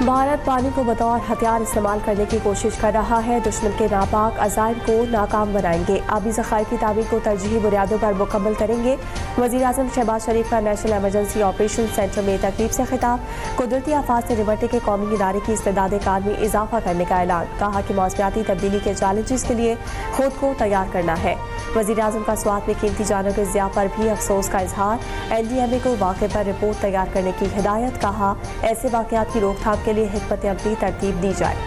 भारत पानी को बतौर हथियार इस्तेमाल करने की कोशिश कर रहा है। दुश्मन के नापाक अज़ाइम को नाकाम बनाएंगे। आबी ज़खायर की तामीर को तरजीही बुनियादों पर मुकम्मल करेंगे। वज़ीर-ए-आज़म शहबाज शरीफ का नेशनल एमरजेंसी ऑपरेशन सेंटर में तकरीब से खिताब। कुदरती आफात से निपटने के कौमी इदारे की इस्तेदाद कार में इजाफा करने का ऐलान। कहा कि मौसमियाती तब्दीली के चैलेंजेस के लिए खुद को तैयार करना है। वज़ीर-ए-आज़म का स्वात में कीमती जानों के ज़िया पर भी अफसोस का इजहार। NDMA को वाक़े पर रिपोर्ट तैयार करने की हिदायत। कहा ऐसे वाक़यात की रोकथाम के लिए हिकमत अमली तरतीब दी जाए।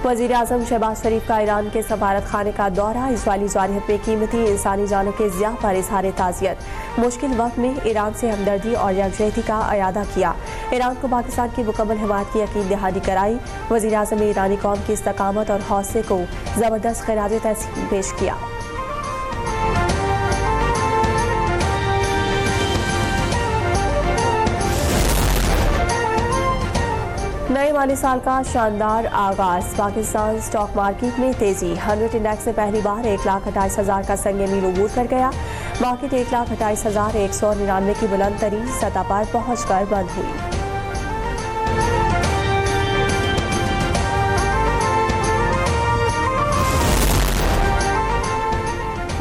वज़ीर-ए-आज़म शहबाज शरीफ का ईरान के सफारत खाने का दौरा। इसराइली जारहियत में कीमती इंसानी जानों के ज़िया पर इज़हार ताज़ियत। मुश्किल वक्त में ईरान से हमदर्दी और यकजहती का अयादा किया। ईरान को पाकिस्तान की मुकम्मल हिमायत की यकीन दहानी कराई। वज़ीर-ए-आज़म ने ईरानी कौम की इस्तकामत और हौसले को ज़बरदस्त खिराज तहसीन पेश किया। नए माली साल का शानदार आगाज। पाकिस्तान स्टॉक मार्केट में तेजी। 100 इंडेक्स से पहली बार 1,28,000 का संग मील अबूर कर गया। मार्केट 1,28,199 की बुलंद तरीन सतह पर पहुंचकर बंद हुई।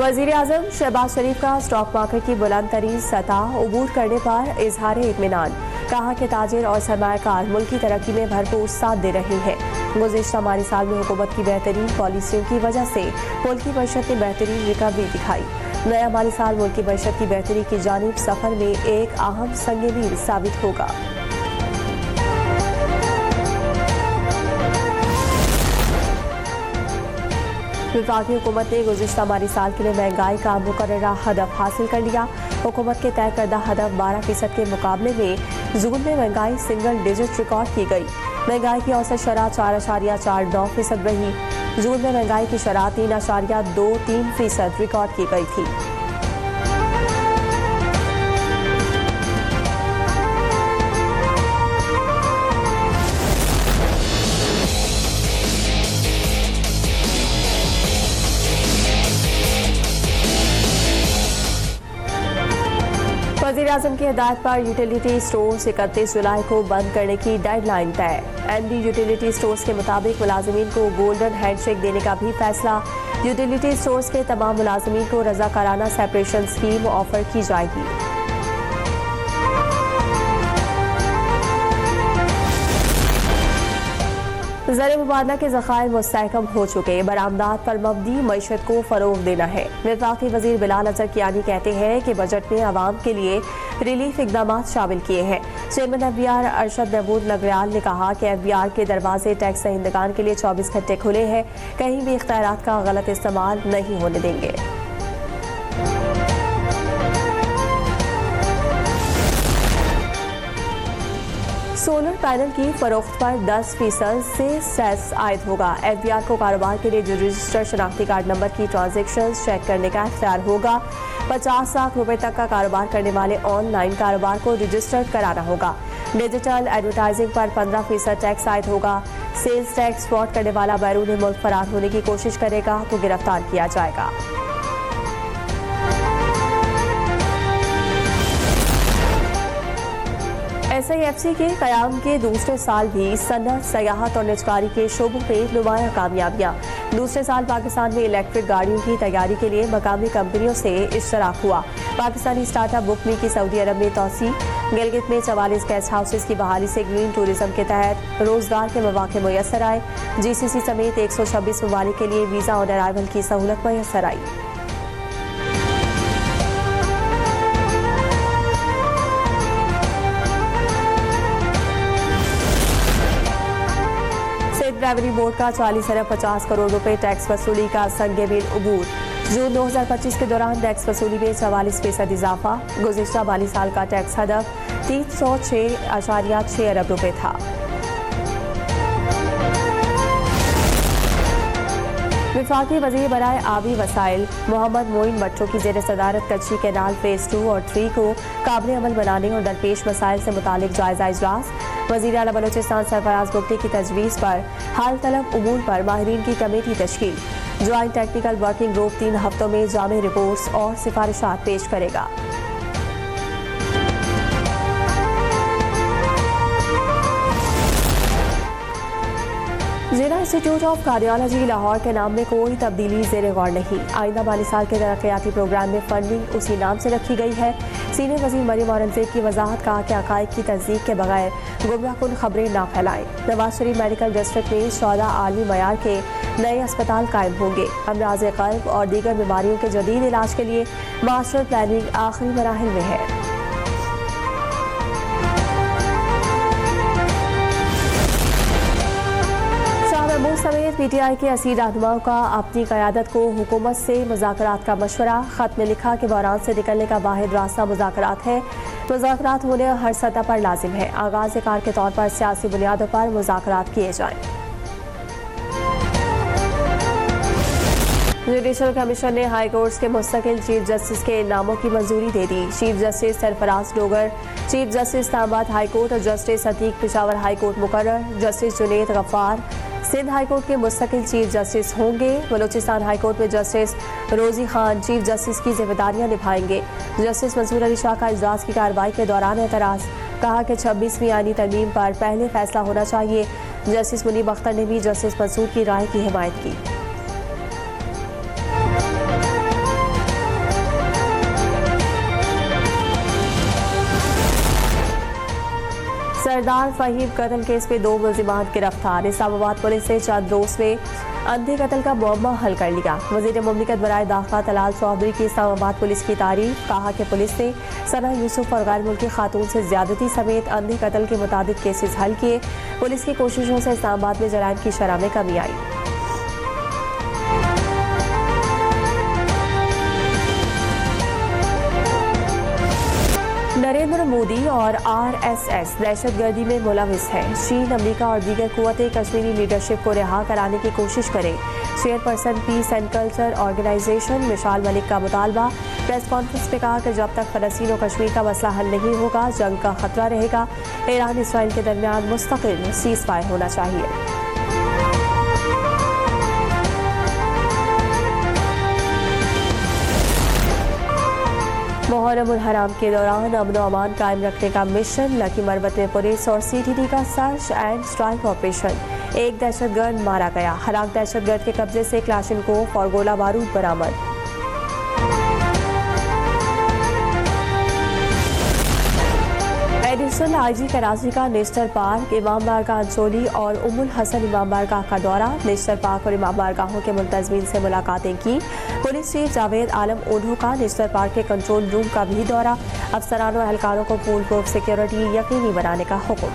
वज़ीर-ए-आज़म शहबाज शरीफ का स्टॉक मार्केट की बुलंद तरीन सतह अबूर करने पर इजहार इत्मीनान। कहा कि ताजिर और सरमायाकार मुल्क की तरक्की में भरपूर साथ दे रहे हैं। गुज़िश्ता माली साल में हुकूमत की बेहतरीन पॉलिसियों की वजह से मुल्क की मईशत ने बेहतरीन रिकवरी दिखाई। नया माली साल मुल्क की मईशत की बेहतरी की जानिब सफर में एक अहम संग मील साबित होगा। वफाकी हुकूमत ने गुज़िश्ता माली साल के लिए महंगाई का मुकर्ररा हदफ हासिल कर लिया। हुकूमत के तय करदा हदफ 12% के मुकाबले में जून में महंगाई सिंगल डिजिट रिकॉर्ड की गई। महंगाई की औसत शरह 4.49% रही। जून में महंगाई की शरह 3.23% रिकॉर्ड की गई थी। वज़ीर-ए-आज़म की हिदायत पर यूटिलिटी स्टोर्स 31 जुलाई को बंद करने की डेडलाइन तय। MD यूटिलिटी स्टोर्स के मुताबिक मुलाजिमीन को गोल्डन हैंडशेक देने का भी फैसला। यूटिलिटी स्टोर्स के तमाम मुलाजिमीन को रज़ाकाराना सेपरेशन स्कीम ऑफर की जाएगी। ज़र मुबादला के ज़खायर मुस्तहकम हो चुके। बरामदात पर मबनी मईशत को फ़रोग देना है। वफाकी वज़ीर बिलाल अज़हर कियानी कहते हैं कि बजट में आवाम के लिए रिलीफ इकदाम शामिल किए हैं। चेयरमैन FBR अरशद महमूद नगरियाल ने कहा कि FBR के दरवाजे टैक्स दहिंदगान के लिए 24 घंटे खुले हैं। कहीं भी इख्तियारात का गलत इस्तेमाल नहीं होने देंगे। सोलर पैनल की फरोख्त पर 10% से सेस आयद होगा। FBR को कारोबार के लिए रजिस्टर्ड शनाख्ती कार्ड नंबर की ट्रांजेक्शन्स चेक करने का इख्तियार होगा। 50 लाख रुपए तक का कारोबार करने वाले ऑनलाइन कारोबार को रजिस्टर्ड कराना होगा। डिजिटल एडवर्टाइजिंग पर 15% टैक्स आयद होगा। सेल्स टैक्स फ्रॉड करने वाला बैरून मुल्क फरार होने की कोशिश करेगा तो गिरफ्तार किया जाएगा। SIFC के क़याम के दूसरे साल भी सनअत, सयाहत और निजकारी के शोबों में नुमायां कामयाबियाँ। दूसरे साल पाकिस्तान में इलेक्ट्रिक गाड़ियों की तैयारी के लिए मकामी कंपनियों से इश्तराक हुआ। पाकिस्तानी स्टार्टअप बुकमी की सऊदी अरब में तोसी। गिलगित में 44 गेस्ट हाउसेस की बहाली से ग्रीन टूरिज्म के तहत रोजगार के मौके मुयसर आए। GCC समेत 126 ममालिक के लिए वीज़ा ऑन अराइवल की सहूलत मुयसर आई। रेवेन्यू बोर्ड का 40 अरब 50 करोड़ रुपए टैक्स वसूली का संग मील अबूर। जून 2025 के दौरान टैक्स वसूली में 44% इजाफा। गुज़िश्ता माली साल का टैक्स हदफ 306.6 अरब रुपए था। वफाकी वज़ीर बराए आबी वसाइल मोहम्मद मोइन भट्टो की ज़ेर सदारत कच्ची कैनाल फेज़ 2 और 3 को काबिल अमल बनाने और दरपेश मसाइल से मुतालिक जायजा इजलास। वज़ीर आला बलोचिस्तान सरफराज बुगटी की तजवीज़ पर हाल तलब उमूर पर माहिरीन की कमेटी तश्कील। ज्वाइंट टेक्निकल वर्किंग ग्रुप 3 हफ्तों में जामे रिपोर्ट्स और सिफारिशात पेश करेगा। जिला इंस्टीट्यूट ऑफ कार्डियोलॉजी लाहौर के नाम में कोई तब्दीली ज़ेरे गौर नहीं। आइंदा माली साल के तरक्याती प्रोग्राम में फंडिंग उसी नाम से रखी गई है। सीनियर वज़ीर मरियम औरंगज़ेब की वजाहत, कहा कि हक़ाइक़ की तस्दीक के बगैर गुमराहकुन खबरें ना फैलाएं। नवाज शरीफ मेडिकल डिस्ट्रिक्ट में 14 आलमी मयार के नए अस्पताल कायम होंगे। अमराज़ क़ल्ब और दीगर बीमारियों के जदीद इलाज के लिए मास्टर प्लानिंग आखिरी मराहिल में है। समेत पीटीआई के असीर रहनुमाओं का अपनी क़यादत को हुकूमत से मुज़ाकरात का मशवरा। ख़त में लिखा कि बहरान से निकलने का वाहिद रास्ता मुज़ाकरात है। मुज़ाकरात होने हर सतह पर लाजिम है। आगाज़ कार के तौर पर सियासी बुनियादों पर मुज़ाकरात किए जाएं। जुडिशल कमीशन ने हाई कोर्ट्स के मुस्तकिल चीफ जस्टिस के नामों की मंजूरी दे दी। Chief justice Sarfraz Dogar chief justice Islamabad high court और justice Atiq Peshawar high court मुकर्रर। Justice Junaid Ghaffar Sindh high court के मुस्तकिल चीफ जस्टिस होंगे। बलोचिस्तान हाई कोर्ट में justice Rozi Khan chief justice की जिम्मेदारियां निभाएंगे। जस्टिस मंसूर अली शाह का इजलास की कार्रवाई के दौरान एतराज़, कहा कि 26वीं आईनी तरमीम पर पहले फैसला होना चाहिए। जस्टिस मुनीब अख्तर ने भी जस्टिस मंसूर की राय की हिमायत की। सरदार फहीम कत्ल केस में 2 मुलजिमान गिरफ्तार। इस्लामाबाद पुलिस ने चंद रोज में अंधे कत्ल का मुअम्मा हल कर लिया। वज़ीर मुमलिकत बराए दाखिला तलाल चौधरी की इस्लामाबाद पुलिस की तारीफ, कहा कि पुलिस ने सना यूसुफ और गैर मुल्की खातून से ज्यादती समेत अंधे कत्ल के मुताबिक केसेस हल किए। पुलिस की कोशिशों से इस्लामाबाद में जराइम की शरह में कमी आई। नरेंद्र मोदी और आरएसएस दहशतगर्दी में मुलविस है। चीन, अमेरिका और दीगर कुव्वतें कश्मीरी लीडरशिप को रिहा कराने की कोशिश करें। Chairperson peace and culture organisation Mishal Malik का मुतालबा। प्रेस कॉन्फ्रेंस में कहा कि जब तक फलस्तीन और कश्मीर का मसला हल नहीं होगा, जंग का खतरा रहेगा। ईरान इसराइल के दरमियान मुस्तकिल सीज़ फायर होना चाहिए। मुहर्रम उल हराम के दौरान अमन व अमान कायम रखने का मिशन। लकी मरबत में पुलिस और सीटीडी का सर्च एंड स्ट्राइक ऑपरेशन। एक दहशतगर्द मारा गया। हलाक दहशतगर्द के कब्जे से क्लाशिनकोव और गोला बारूद बरामद। एडिशनल आईजी कराची का नेशनल पार्क, इमाम बारगाह अंचोली और उम्मुल हसन इमाम बारगाह का दौरा। नेशनल पार्क और इमाम बारगाहों के मुल्तज़मीन से मुलाकातें की। पुलिस चीफ जावेद आलम ओढ़ो का नेशनल पार्क के कंट्रोल रूम का भी दौरा। अफसरान और एहलकारों को फूल प्रूफ सिक्योरिटी यकीनी बनाने का हुक्म।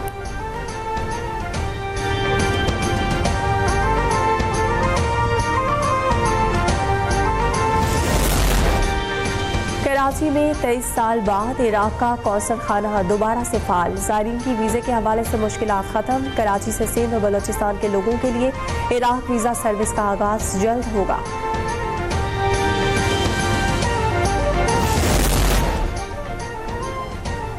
कराची में 23 साल बाद इराक का कौंसल खाना दोबारा से फाल। ज़ायरीन की वीज़े के हवाले से मुश्किलात खत्म। कराची से सिंध और बलोचिस्तान के लोगों के लिए इराक वीज़ा सर्विस का आगाज जल्द होगा।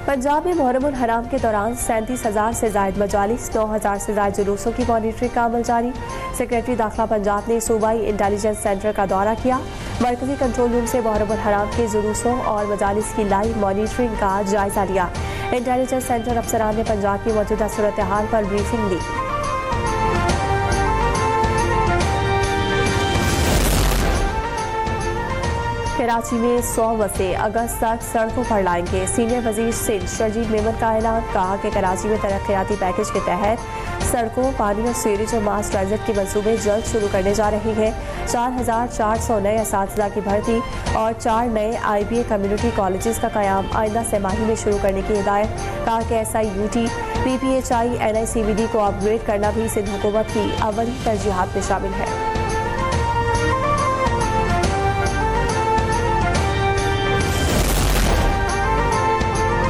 पंजाब में मुहर्रम उल हराम के दौरान 37,000 से ज़ायद मजालिस, 9,000 से ज़ायद जुलूसों की मॉनिटरिंग का अमल जारी। सेक्रेटरी दाखिला पंजाब ने सूबाई इंटेलिजेंस सेंटर का दौरा किया। मरकजी कंट्रोल रूम से मुहर्रम उल हराम के जुलूसों और मजालिस की लाइव मॉनिटरिंग का जायजा लिया। इंटेलिजेंस सेंटर अफसरान ने पंजाब की मौजूदा सूरत हाल पर ब्रीफिंग दी। कराची में 100 बसें अगस्त तक सड़कों पर लाएंगे। सीनियर वजीर सिंध शरजील मेमन का ऐलान, कहा कि कराची में तरक्याती पैकेज के तहत सड़कों, पानी और सीवरेज और मास ट्रांजिट के मंसूबे जल्द शुरू करने जा रही हैं। 4,400 नए असातिज़ा की भर्ती और 4 नए IBA कम्युनिटी कॉलेजेस का क़याम आइंदा सेमाही में शुरू करने की हिदायत। कहा कि SIUT, PPHI, NICVD को अपग्रेड करना भी सिंध हुकूमत की अव्वली तरजीहात में शामिल है।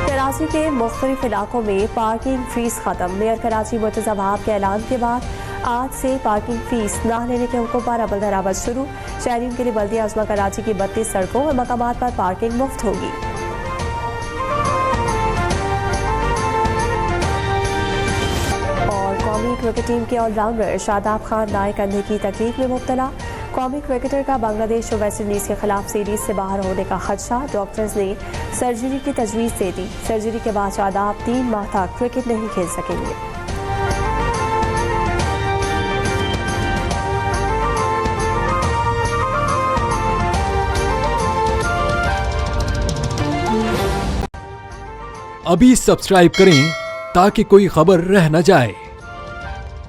कराची के मुख्तलिफ इलाकों में पार्किंग फीस खत्म। मेयर कराची मुर्तज़ा वहाब के ऐलान के बाद आज से पार्किंग फीस न लेने के हुक्म पर अमल दरामद शुरू। शहरीन के लिए बल्दिया अज़्मा कराची की 32 सड़कों और मकामात पर पार्किंग मुफ्त होगी। पाकिस्तानी क्रिकेट टीम के ऑलराउंडर शादाब खान दाएं कंधे की तकलीफ में मुब्तला। कौमी क्रिकेटर का बांग्लादेश और वेस्ट इंडीज के खिलाफ सीरीज से बाहर होने का खदशा। डॉक्टर्स ने सर्जरी की तजवीज़ दे दी। सर्जरी के बाद शादाब 3 माह तक क्रिकेट नहीं खेल सकेंगे। अभी सब्सक्राइब करें ताकि कोई खबर रह न जाए।